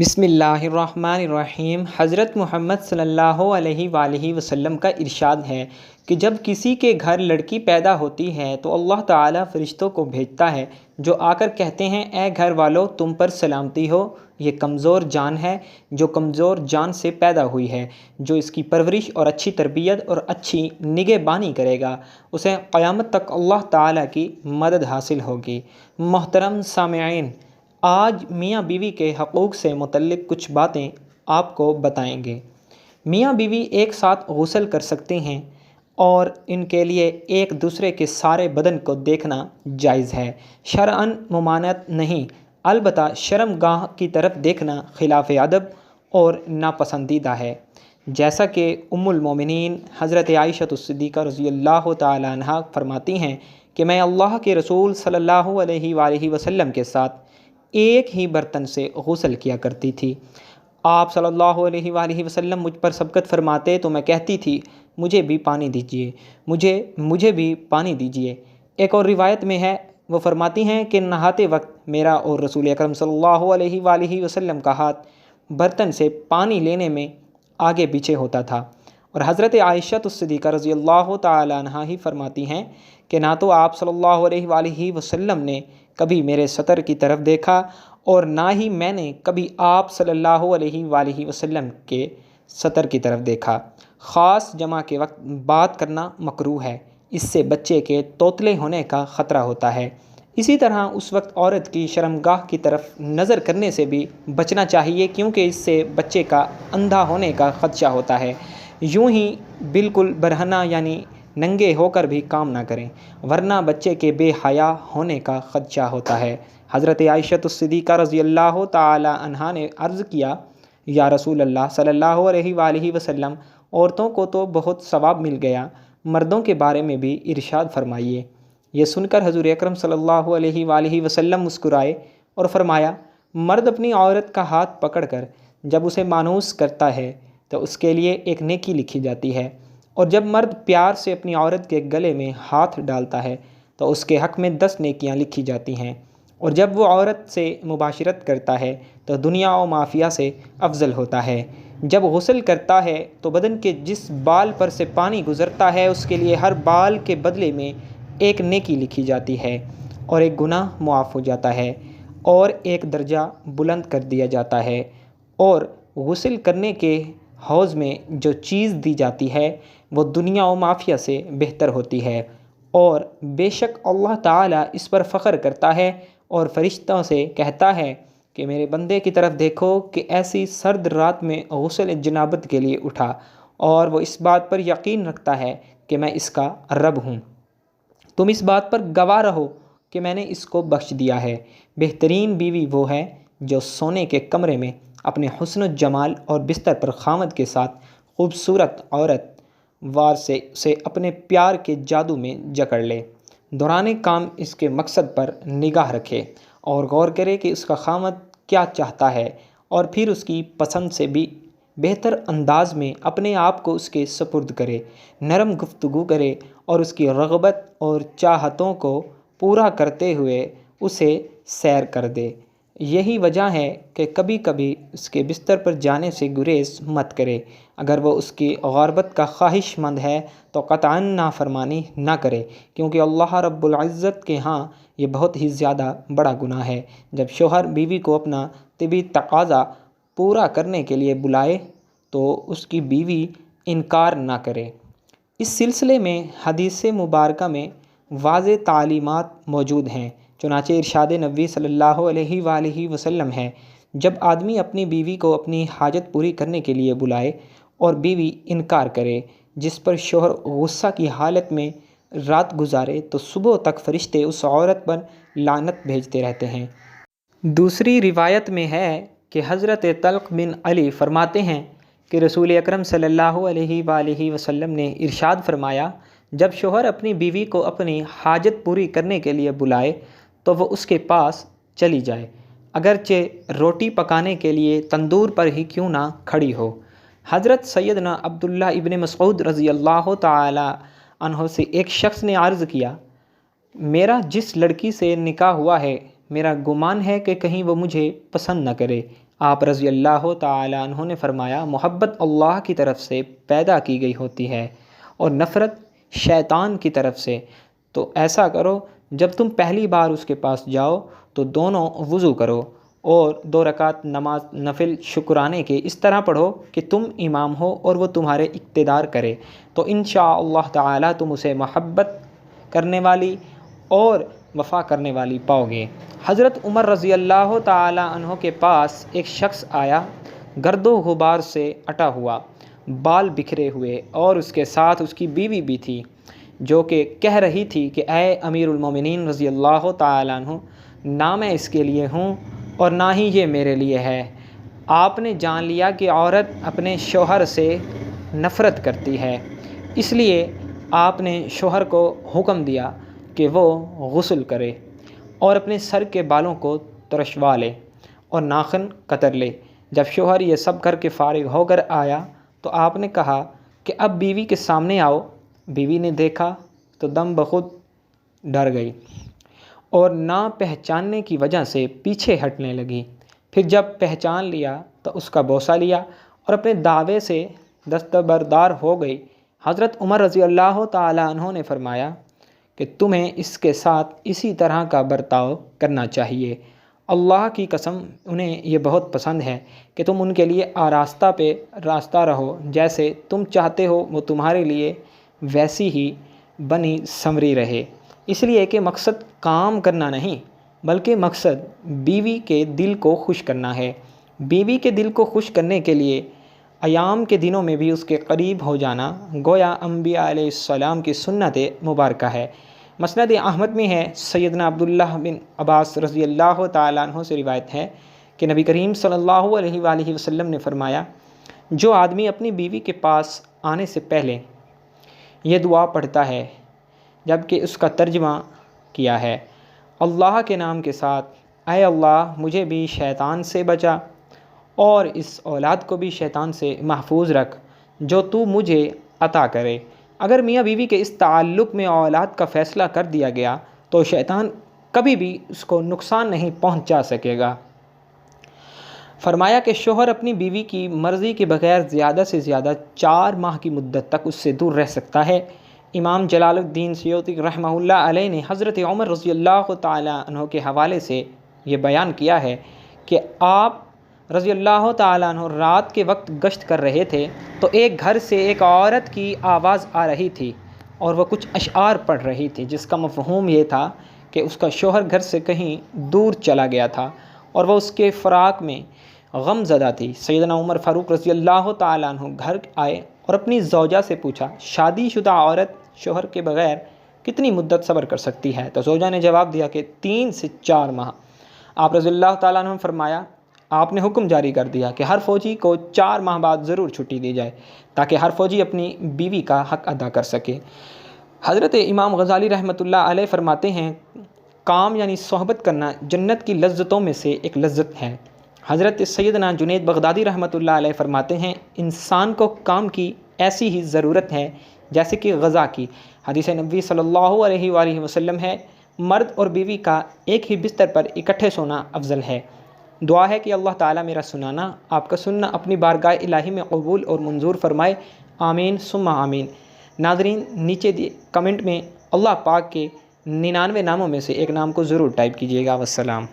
بسم اللہ الرحمن الرحیم۔ حضرت محمد صلی اللہ علیہ وآلہ وسلم کا ارشاد ہے کہ جب کسی کے گھر لڑکی پیدا ہوتی ہے تو اللہ تعالیٰ فرشتوں کو بھیجتا ہے جو آ کر کہتے ہیں اے گھر والو تم پر سلامتی ہو، یہ کمزور جان ہے جو کمزور جان سے پیدا ہوئی ہے، جو اس کی پرورش اور اچھی تربیت اور اچھی نگہبانی کرے گا اسے قیامت تک اللہ تعالیٰ کی مدد حاصل ہوگی۔ محترم سامعین، آج میاں بیوی کے حقوق سے متعلق کچھ باتیں آپ کو بتائیں گے۔ میاں بیوی ایک ساتھ غسل کر سکتے ہیں اور ان کے لیے ایک دوسرے کے سارے بدن کو دیکھنا جائز ہے، شرعاً ممانعت نہیں، البتہ شرم گاہ کی طرف دیکھنا خلاف ادب اور ناپسندیدہ ہے۔ جیسا کہ ام المومنین حضرت عائشہ صدیقہ رضی اللہ تعالی عنہا فرماتی ہیں کہ میں اللہ کے رسول صلی اللہ علیہ وآلہ وسلم کے ساتھ ایک ہی برتن سے غسل کیا کرتی تھی۔ آپ صلی اللہ علیہ وآلہ وسلم مجھ پر سبقت فرماتے تو میں کہتی تھی مجھے بھی پانی دیجیے، مجھے بھی پانی دیجیے۔ ایک اور روایت میں ہے، وہ فرماتی ہیں کہ نہاتے وقت میرا اور رسول اکرم صلی اللہ علیہ وآلہ وسلم کا ہاتھ برتن سے پانی لینے میں آگے پیچھے ہوتا تھا۔ اور حضرت عائشہ صدیقہ رضی اللہ تعالی عنہا ہی فرماتی ہیں کہ نہ تو آپ صلی اللہ علیہ وآلہ وسلم نے کبھی میرے سطر کی طرف دیکھا اور نہ ہی میں نے کبھی آپ صلی اللہ علیہ وآلہ وسلم کے سطر کی طرف دیکھا۔ خاص جمع کے وقت بات کرنا مکروہ ہے، اس سے بچے کے توتلے ہونے کا خطرہ ہوتا ہے۔ اسی طرح اس وقت عورت کی شرمگاہ کی طرف نظر کرنے سے بھی بچنا چاہیے، کیونکہ اس سے بچے کا اندھا ہونے کا خدشہ ہوتا ہے۔ یوں ہی بالکل برہنہ یعنی ننگے ہو کر بھی کام نہ کریں، ورنہ بچے کے بے حیا ہونے کا خدشہ ہوتا ہے۔ حضرت عائشہ صدیقہ رضی اللہ تعالی عنہا نے عرض کیا، یا رسول اللہ صلی اللہ علیہ وآلہ وسلم، عورتوں کو تو بہت ثواب مل گیا، مردوں کے بارے میں بھی ارشاد فرمائیے۔ یہ سن کر حضور اکرم صلی اللہ علیہ وآلہ وسلم مسکرائے اور فرمایا، مرد اپنی عورت کا ہاتھ پکڑ کر جب اسے مانوس کرتا ہے تو اس کے لیے ایک نیکی لکھی جاتی ہے، اور جب مرد پیار سے اپنی عورت کے گلے میں ہاتھ ڈالتا ہے تو اس کے حق میں 10 نیکیاں لکھی جاتی ہیں، اور جب وہ عورت سے مباشرت کرتا ہے تو دنیا و مافیہ سے افضل ہوتا ہے۔ جب غسل کرتا ہے تو بدن کے جس بال پر سے پانی گزرتا ہے اس کے لیے ہر بال کے بدلے میں ایک نیکی لکھی جاتی ہے، اور ایک گناہ معاف ہو جاتا ہے، اور ایک درجہ بلند کر دیا جاتا ہے۔ اور غسل کرنے کے حوض میں جو چیز دی جاتی ہے وہ دنیا و مافیہ سے بہتر ہوتی ہے، اور بے شک اللہ تعالیٰ اس پر فخر کرتا ہے اور فرشتوں سے کہتا ہے کہ میرے بندے کی طرف دیکھو کہ ایسی سرد رات میں غسل جنابت کے لیے اٹھا، اور وہ اس بات پر یقین رکھتا ہے کہ میں اس کا رب ہوں۔ تم اس بات پر گواہ رہو کہ میں نے اس کو بخش دیا ہے۔ بہترین بیوی وہ ہے جو سونے کے کمرے میں اپنے حسن و جمال اور بستر پر خاوند کے ساتھ خوبصورت عورت وار سے اسے اپنے پیار کے جادو میں جکڑ لے، دوران کام اس کے مقصد پر نگاہ رکھے اور غور کرے کہ اس کا خاوند کیا چاہتا ہے، اور پھر اس کی پسند سے بھی بہتر انداز میں اپنے آپ کو اس کے سپرد کرے، نرم گفتگو کرے اور اس کی رغبت اور چاہتوں کو پورا کرتے ہوئے اسے سیر کر دے۔ یہی وجہ ہے کہ کبھی کبھی اس کے بستر پر جانے سے گریز مت کرے۔ اگر وہ اس کی غربت کا خواہش مند ہے تو قطعاً نافرمانی نہ کرے، کیونکہ اللہ رب العزت کے ہاں یہ بہت ہی زیادہ بڑا گناہ ہے۔ جب شوہر بیوی کو اپنا طبی تقاضا پورا کرنے کے لیے بلائے تو اس کی بیوی انکار نہ کرے۔ اس سلسلے میں حدیث مبارکہ میں واضح تعلیمات موجود ہیں، چنانچہ ارشاد نبوی صلی اللہ علیہ وآلہ وسلم ہے، جب آدمی اپنی بیوی کو اپنی حاجت پوری کرنے کے لیے بلائے اور بیوی انکار کرے، جس پر شوہر غصہ کی حالت میں رات گزارے، تو صبح تک فرشتے اس عورت پر لعنت بھیجتے رہتے ہیں۔ دوسری روایت میں ہے کہ حضرت طلق بن علی فرماتے ہیں کہ رسول اکرم صلی اللہ علیہ وآلہ وسلم نے ارشاد فرمایا، جب شوہر اپنی بیوی کو اپنی حاجت پوری کرنے کے لیے بلائے تو وہ اس کے پاس چلی جائے، اگرچہ روٹی پکانے کے لیے تندور پر ہی کیوں نہ کھڑی ہو۔ حضرت سیدنا عبداللہ ابن مسعود رضی اللہ تعالی عنہ سے ایک شخص نے عرض کیا، میرا جس لڑکی سے نکاح ہوا ہے میرا گمان ہے کہ کہیں وہ مجھے پسند نہ کرے۔ آپ رضی اللہ تعالی عنہ نے فرمایا محبت اللہ کی طرف سے پیدا کی گئی ہوتی ہے اور نفرت شیطان کی طرف سے۔ تو ایسا کرو جب تم پہلی بار اس کے پاس جاؤ تو دونوں وضو کرو اور 2 رکعت نماز نفل شکرانے کے اس طرح پڑھو کہ تم امام ہو اور وہ تمہارے اقتدار کرے، تو انشاءاللہ تعالی تم اسے محبت کرنے والی اور وفا کرنے والی پاؤ گے۔ حضرت عمر رضی اللہ تعالی عنہ کے پاس ایک شخص آیا، گرد و غبار سے اٹا ہوا، بال بکھرے ہوئے، اور اس کے ساتھ اس کی بیوی بھی تھی، جو کہ کہہ رہی تھی کہ اے امیر المومنین رضی اللہ تعالی عنہ، نہ میں اس کے لیے ہوں اور نہ ہی یہ میرے لیے ہے۔ آپ نے جان لیا کہ عورت اپنے شوہر سے نفرت کرتی ہے، اس لیے آپ نے شوہر کو حکم دیا کہ وہ غسل کرے اور اپنے سر کے بالوں کو ترشوا لے اور ناخن کتر لے۔ جب شوہر یہ سب کر کے فارغ ہو کر آیا تو آپ نے کہا کہ اب بیوی کے سامنے آؤ۔ بیوی نے دیکھا تو دم بخود ڈر گئی اور نہ پہچاننے کی وجہ سے پیچھے ہٹنے لگی۔ پھر جب پہچان لیا تو اس کا بوسہ لیا اور اپنے دعوے سے دستبردار ہو گئی۔ حضرت عمر رضی اللہ تعالی عنہ نے فرمایا کہ تمہیں اس کے ساتھ اسی طرح کا برتاؤ کرنا چاہیے۔ اللہ کی قسم انہیں یہ بہت پسند ہے کہ تم ان کے لیے آراستہ پہ راستہ رہو، جیسے تم چاہتے ہو وہ تمہارے لیے ویسی ہی بنی سنوری رہے۔ اس لیے کہ مقصد کام کرنا نہیں بلکہ مقصد بیوی کے دل کو خوش کرنا ہے۔ بیوی کے دل کو خوش کرنے کے لیے ایام کے دنوں میں بھی اس کے قریب ہو جانا گویا انبیاء علیہ السلام کی سنت مبارکہ ہے۔ مسند احمد میں ہے، سیدنا عبداللہ بن عباس رضی اللہ تعالیٰ عنہ سے روایت ہے کہ نبی کریم صلی اللہ علیہ وآلہ وسلم نے فرمایا، جو آدمی اپنی بیوی کے پاس آنے سے پہلے یہ دعا پڑھتا ہے، جبکہ اس کا ترجمہ کیا ہے، اللہ کے نام کے ساتھ، اے اللہ مجھے بھی شیطان سے بچا اور اس اولاد کو بھی شیطان سے محفوظ رکھ جو تو مجھے عطا کرے۔ اگر میاں بیوی کے اس تعلق میں اولاد کا فیصلہ کر دیا گیا تو شیطان کبھی بھی اس کو نقصان نہیں پہنچا سکے گا۔ فرمایا کہ شوہر اپنی بیوی کی مرضی کے بغیر زیادہ سے زیادہ 4 ماہ کی مدت تک اس سے دور رہ سکتا ہے۔ امام جلال الدین سیوطی رحمہ اللہ علیہ نے حضرت عمر رضی اللہ تعالی عنہ کے حوالے سے یہ بیان کیا ہے کہ آپ رضی اللہ تعالیٰ عنہ رات کے وقت گشت کر رہے تھے تو ایک گھر سے ایک عورت کی آواز آ رہی تھی اور وہ کچھ اشعار پڑھ رہی تھی، جس کا مفہوم یہ تھا کہ اس کا شوہر گھر سے کہیں دور چلا گیا تھا اور وہ اس کے فراق میں غم زدہ تھی۔ سیدنا عمر فاروق رضی اللہ تعالیٰ عنہ گھر آئے اور اپنی زوجہ سے پوچھا، شادی شدہ عورت شوہر کے بغیر کتنی مدت صبر کر سکتی ہے؟ تو زوجہ نے جواب دیا کہ 3 سے 4 ماہ۔ آپ رضی اللہ تعالیٰ عنہ نے فرمایا، آپ نے حکم جاری کر دیا کہ ہر فوجی کو 4 ماہ بعد ضرور چھٹی دی جائے تاکہ ہر فوجی اپنی بیوی کا حق ادا کر سکے۔ حضرت امام غزالی رحمۃ اللہ علیہ فرماتے ہیں، کام یعنی صحبت کرنا جنت کی لذتوں میں سے ایک لذت ہے۔ حضرت سیدنا جنید بغدادی رحمۃ اللہ علیہ فرماتے ہیں، انسان کو کام کی ایسی ہی ضرورت ہے جیسے کہ غذا کی۔ حدیث نبوی صلی اللہ علیہ وآلہ وسلم ہے، مرد اور بیوی کا ایک ہی بستر پر اکٹھے سونا افضل ہے۔ دعا ہے کہ اللہ تعالیٰ میرا سنانا، آپ کا سننا اپنی بارگاہ الہی میں قبول اور منظور فرمائے، آمین ثم آمین۔ ناظرین، نیچے دیے کمنٹ میں اللہ پاک کے 99 ناموں میں سے ایک نام کو ضرور ٹائپ کیجیے گا۔ والسلام۔